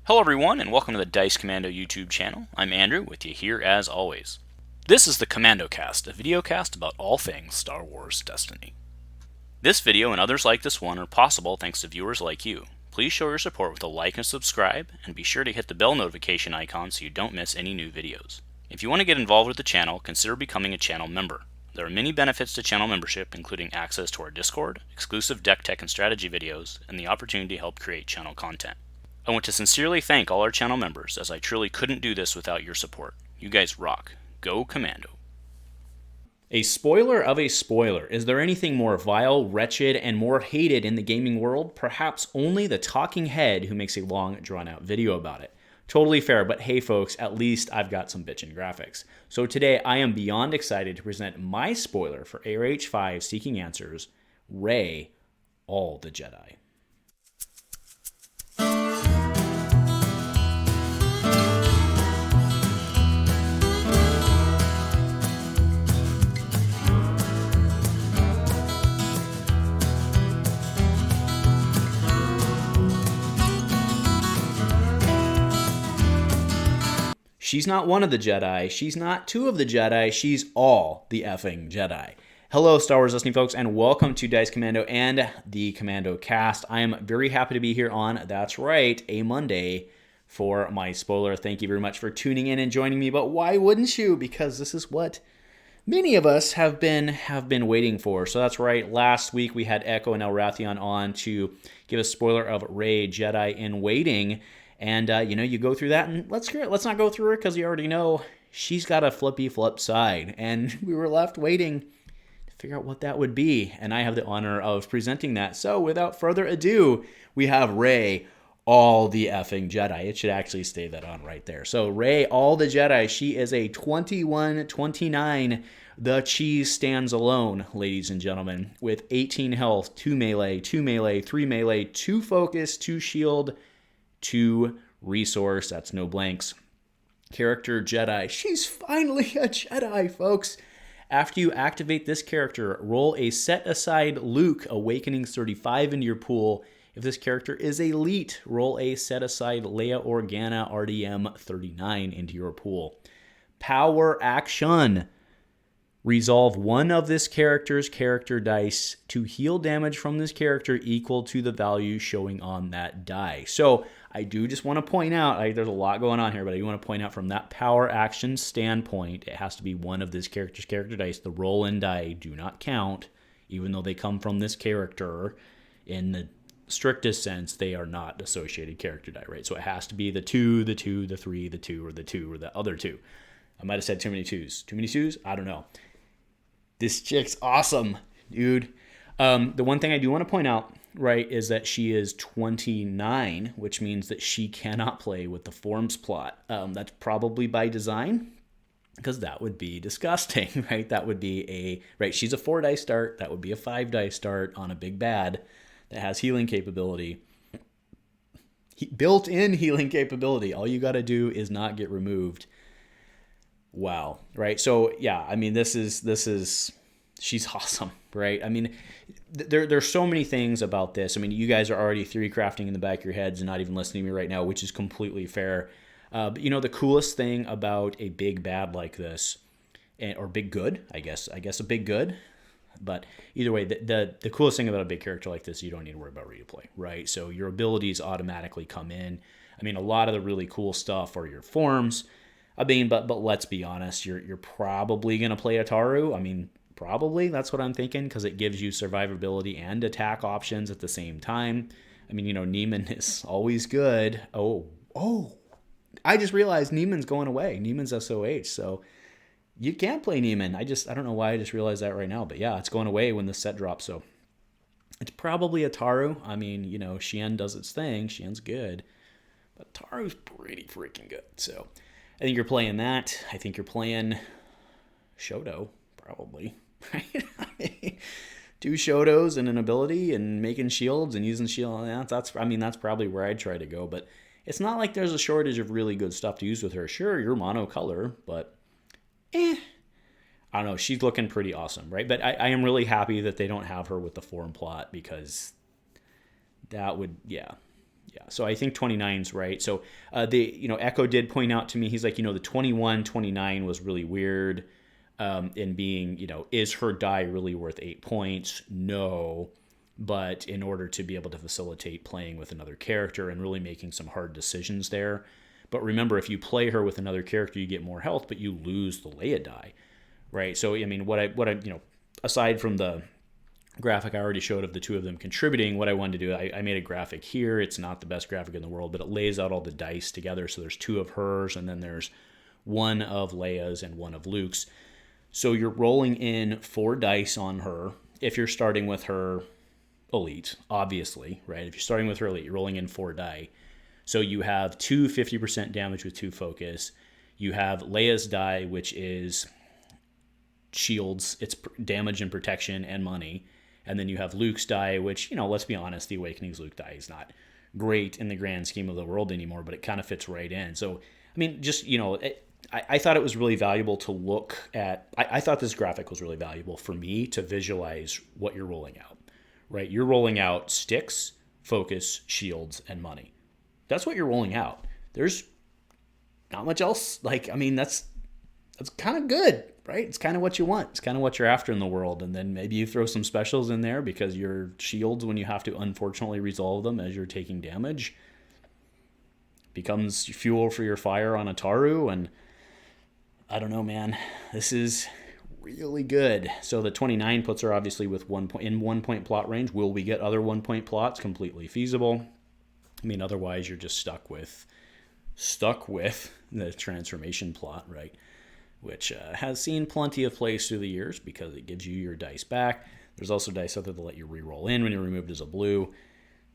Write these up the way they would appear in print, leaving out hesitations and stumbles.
Hello everyone, and welcome to the Dice Commando YouTube channel. I'm Andrew, with you here as always. This is the Commando Cast, a video cast about all things Star Wars Destiny. This video and others like this one are possible thanks to viewers like you. Please show your support with a like and subscribe, and be sure to hit the bell notification icon so you don't miss any new videos. If you want to get involved with the channel, consider becoming a channel member. There are many benefits to channel membership, including access to our Discord, exclusive deck tech and strategy videos, and the opportunity to help create channel content. I want to sincerely thank all our channel members, as I truly couldn't do this without your support. You guys rock. Go Commando. A spoiler of a spoiler. Is there anything more vile, wretched, and more hated in the gaming world? Perhaps only the talking head who makes a long, drawn-out video about it. Totally fair, but hey folks, at least I've got some bitchin' graphics. So today I am beyond excited to present my spoiler for ARH5 Seeking Answers, Rey, All the Jedi. She's not one of the Jedi, she's not two of the Jedi, she's all the effing Jedi. Hello, Star Wars listening folks, and welcome to Dice Commando and the Commando Cast. I am very happy to be here on, that's right, a Monday for my spoiler. Thank you very much for tuning in and joining me, but why wouldn't you? Because this is what many of us have been waiting for. So that's right, last week we had Echo and Elrathion on to give a spoiler of Rey, Jedi in Waiting. And, you go through that, and let's not go through her, because you already know she's got a flippy flip side. And we were left waiting to figure out what that would be. And I have the honor of presenting that. So without further ado, we have Rey, All the effing Jedi. It should actually stay that on right there. So Rey, All the Jedi, she is a 21-29. The cheese stands alone, ladies and gentlemen, with 18 health, 2 melee, 3 melee, 2 focus, 2 shield, 2 resource, that's no blanks. Character Jedi. She's finally a Jedi, folks. After you activate this character, roll a set aside Luke Awakenings 35 into your pool. If this character is elite, roll a set aside Leia Organa RDM 39 into your pool. Power action. Resolve one of this character's character dice to heal damage from this character equal to the value showing on that die. So I do just want to point out, there's a lot going on here, but I do want to point out from that power action standpoint, it has to be one of this character's character dice. The roll and die do not count, even though they come from this character. In the strictest sense, they are not associated character die, right? So it has to be the 2, the 2, the 3, the 2, or the 2, or the other 2. I might have said too many 2s. Too many 2s? I don't know. This chick's awesome, dude. The one thing I do want to point out, right, is that she is 29, which means that she cannot play with the forms plot. That's probably by design, because that would be disgusting, right? That would be right, she's a 4 dice start. That would be a 5 dice start on a big bad that has healing capability. Built-in healing capability. All you got to do is not get removed. Wow, right? So yeah, I mean, this is she's awesome, right? I mean, there's so many things about this. I mean, you guys are already theory crafting in the back of your heads and not even listening to me right now, which is completely fair. But the coolest thing about a big bad like this, or big good, I guess a big good. But either way, the coolest thing about a big character like this, you don't need to worry about replay, right? So your abilities automatically come in. I mean, a lot of the really cool stuff are your forms. I mean, but let's be honest, you're probably going to play Ataru. I mean, probably, that's what I'm thinking, because it gives you survivability and attack options at the same time. I mean, Neiman is always good. Oh, I just realized Neiman's going away. Neiman's SOH, so you can't play Neiman. I don't know why I just realized that right now, but yeah, it's going away when the set drops, so it's probably Ataru. I mean, Xian does its thing. Xian's good, but Ataru's pretty freaking good, so I think you're playing that. I think you're playing Shoto, probably, right? I mean, 2 Shotos and an ability and making shields and using shield. That's probably where I'd try to go. But it's not like there's a shortage of really good stuff to use with her. Sure, you're monocolor, but I don't know. She's looking pretty awesome, right? But I am really happy that they don't have her with the form plot, because that would, yeah. Yeah, so I think 29's right. So Echo did point out to me, he's like, the 21, 29 was really weird in being, is her die really worth 8 points? No. But in order to be able to facilitate playing with another character and really making some hard decisions there. But remember, if you play her with another character, you get more health, but you lose the Leia die, right? So, I mean, what I aside from the graphic I already showed of the two of them contributing, what I wanted to do, I made a graphic here. It's not the best graphic in the world, but it lays out all the dice together. So there's 2 of hers, and then there's 1 of Leia's and 1 of Luke's. So you're rolling in 4 dice on her. If you're starting with her elite, obviously, right? If you're starting with her elite, you're rolling in 4 die. So you have 2 50% damage with 2 focus. You have Leia's die, which is shields, it's damage and protection and money. And then you have Luke's die, which, let's be honest, the Awakening's Luke die is not great in the grand scheme of the world anymore, but it kind of fits right in. So, I mean, just, I thought it was really valuable to look at. I thought this graphic was really valuable for me to visualize what you're rolling out, right? You're rolling out sticks, focus, shields, and money. That's what you're rolling out. There's not much else. That's kind of good, right? It's kind of what you want. It's kind of what you're after in the world. And then maybe you throw some specials in there because your shields, when you have to unfortunately resolve them as you're taking damage, becomes fuel for your fire on a Taru. And I don't know, man. This is really good. So the 29 puts her obviously with 1 point in 1 point plot range. Will we get other 1 point plots? Completely feasible. I mean, otherwise you're just stuck with the transformation plot, right? Which has seen plenty of plays through the years because it gives you your dice back. There's also dice out there that let you re-roll in when you're removed as a blue.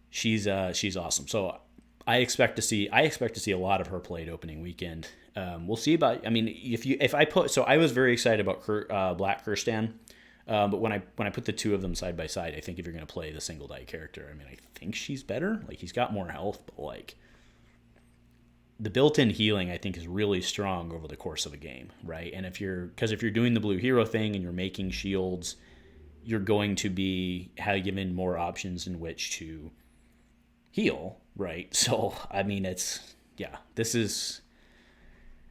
She's awesome. So I expect to see a lot of her played opening weekend. We'll see about. I mean, I was very excited about Black Kirstan, but when I put the 2 of them side by side, I think if you're going to play the single die character, I mean, I think she's better. Like, he's got more health, but like the built-in healing, I think, is really strong over the course of a game, right? And if you're doing the blue hero thing and you're making shields, you're going to be given more options in which to heal, right? So, I mean, this is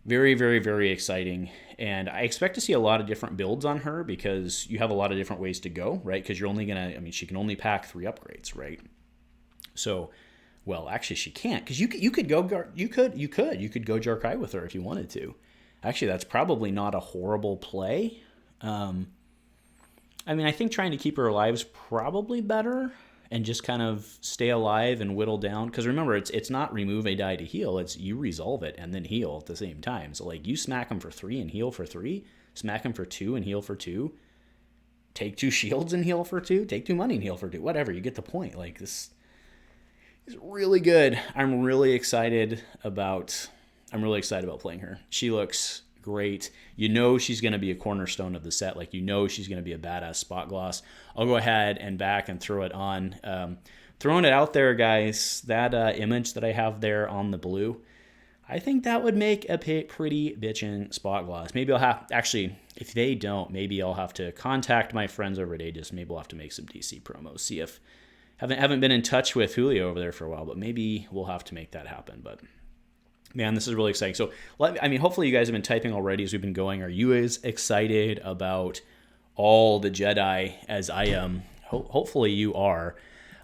very, very, very exciting. And I expect to see a lot of different builds on her because you have a lot of different ways to go, right? Because she can only pack 3 upgrades, right? So, well, actually she can't, because you could go Jarkai with her if you wanted to. Actually, that's probably not a horrible play. I mean, I think trying to keep her alive is probably better, and just kind of stay alive and whittle down. Because remember, it's not remove a die to heal. It's you resolve it and then heal at the same time. So like you smack them for 3 and heal for 3. Smack them for 2 and heal for 2. Take 2 shields and heal for 2. Take 2 money and heal for 2. Whatever, you get the point. Like, this is really good. I'm really excited about playing her. She looks great. She's going to be a cornerstone of the set. Like, she's going to be a badass spot gloss. I'll go ahead and back and throw it on. Throwing it out there, guys, that image that I have there on the blue, I think that would make a pretty bitchin' spot gloss. Maybe I'll have, actually, if they don't, maybe I'll have to contact my friends over at Aegis. Maybe we'll have to make some DC promos. See if, haven't been in touch with Julio over there for a while, but maybe we'll have to make that happen. But man, this is really exciting. So, hopefully you guys have been typing already as we've been going. Are you as excited about all the Jedi as I am? Hopefully you are.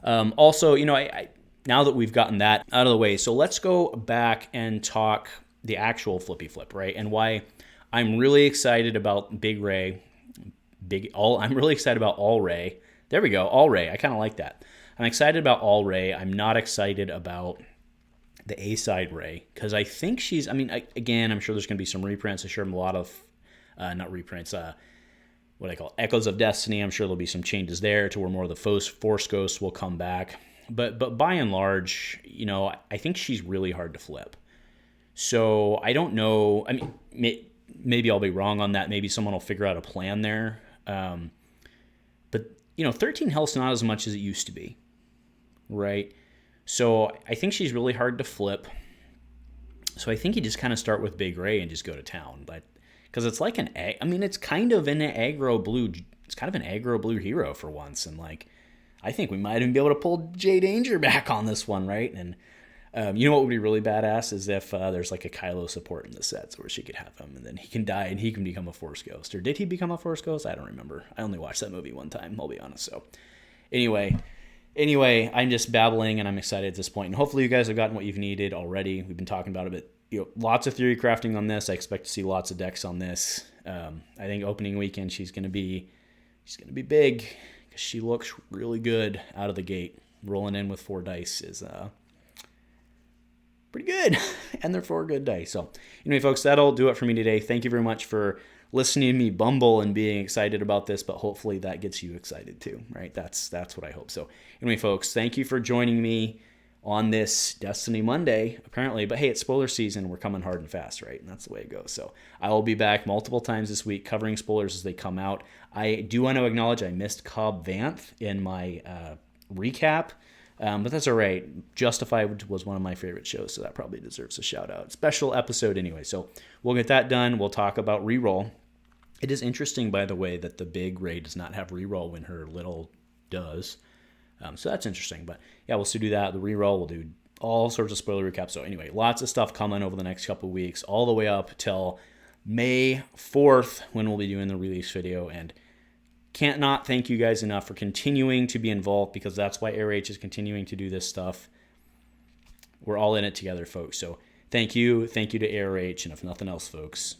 Also, now that we've gotten that out of the way, so let's go back and talk the actual flippy flip, right? And why I'm really excited about Big Ray. I'm really excited about All Ray. There we go, All Ray. I kind of like that. I'm excited about All Ray. I'm not excited about the A-side Ray, because I think she's, again, I'm sure there's going to be some reprints. I'm sure a lot of, not reprints, what I call Echoes of Destiny. I'm sure there'll be some changes there to where more of the Force Ghosts will come back. But by and large, I think she's really hard to flip. So I don't know. Maybe I'll be wrong on that. Maybe someone will figure out a plan there. But 13 health's not as much as it used to be, right? So I think she's really hard to flip. So I think you just kind of start with Big Ray and just go to town. But because it's like it's kind of an aggro blue. It's kind of an aggro blue hero for once, and like, I think we might even be able to pull J Danger back on this one, right? And you know what would be really badass is if there's like a Kylo support in the sets where she could have him and then he can die and he can become a Force Ghost. Or did he become a Force Ghost? I don't remember. I only watched that movie one time, I'll be honest. So anyway, I'm just babbling and I'm excited at this point. And hopefully you guys have gotten what you've needed already. We've been talking about it, but lots of theory crafting on this. I expect to see lots of decks on this. I think opening weekend she's gonna be big because she looks really good out of the gate. Rolling in with 4 dice is pretty good, and they're 4 good dice. So anyway, folks, that'll do it for me today. Thank you very much for listening to me bumble and being excited about this, but hopefully that gets you excited too, right? That's what I hope. So anyway, folks, thank you for joining me on this Destiny Monday, apparently. But hey, it's spoiler season. We're coming hard and fast, right? And that's the way it goes. So I will be back multiple times this week covering spoilers as they come out. I do want to acknowledge I missed Cobb Vanth in my recap. But that's all right. Justified was one of my favorite shows, so that probably deserves a shout out. Special episode anyway. So we'll get that done. We'll talk about reroll. It is interesting, by the way, that the big Rey does not have reroll when her little does. So that's interesting. But yeah, we'll still do that. The reroll, we'll do all sorts of spoiler recaps. So anyway, lots of stuff coming over the next couple of weeks, all the way up till May 4th when we'll be doing the release video. And can't not thank you guys enough for continuing to be involved, because that's why AirH is continuing to do this stuff. We're all in it together, folks. So thank you to AirH, and if nothing else, folks,